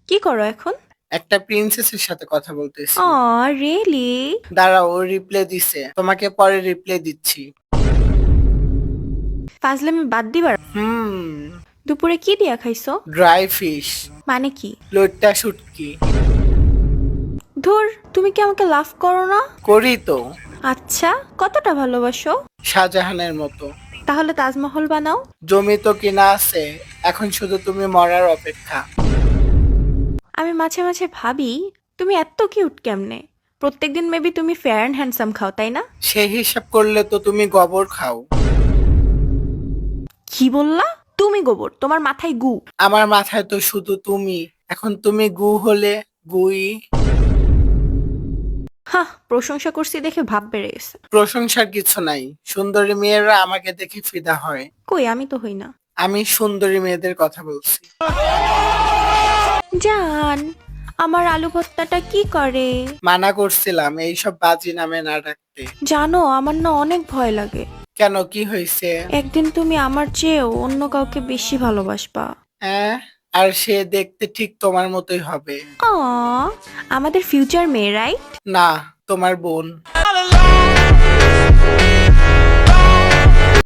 কি করো এখন? একটা প্রিন্সেসের সাথে কথা বলতেছি। রিয়েলি? দাঁড়াও, ও রিপ্লে দিছে, তোমাকে পরে রিপ্লে দিচ্ছি। ফাজলামি বাদ দিবার। হুম। দুপুরে কি দিয়া খাইছো? Dry fish. মানে কি? লোটটা শুটকি। ধুর, তুমি কি আমাকে লাভ করো না? করি তো। আচ্ছা, কতটা ভালোবাসো? শাহজাহানের মতো। তাহলে তাজমহল বানাও। জমি তো কিনা আছে, এখন শুধু তুমি মরার অপেক্ষা। আমি মাঝে মাঝে ভাবি, তুমি এত কিউট কেমনে? প্রত্যেকদিন মেবি তুমি ফেয়ার অ্যান্ড হ্যান্ডসাম খাও, তাই না? সেই হিসাব করলে তো তুমি গোবর খাও। কি বললা? তুমি গোবর, তোমার মাথায় গু। আমার মাথায় তো শুধু তুমি। এখন তুমি গু হলে গুই। হাহ, প্রশংসা করছি দেখে ভাব বেড়ে গেছে। প্রশংসার কিছু নাই, সুন্দরী মেয়েরা আমাকে দেখে ফিদা হয়। কই, আমি তো হই না। আমি সুন্দরী মেয়েদের কথা বলছি। জান, আমার আলু ভর্তাটা কি করে? মানা করছিলাম এইসব বাজি নামে না রাখতে। জানো, আমার না অনেক ভয় লাগে। কেন, কি হয়েছে? একদিন তুমি আমার চেয়েও অন্য কাউকে বেশি ভালোবাসবা। হ্যাঁ, আর সে দেখতে ঠিক তোমার মতোই হবে। আ আমাদের ফিউচার মেয়ে, রাইট? না, তোমার বোন।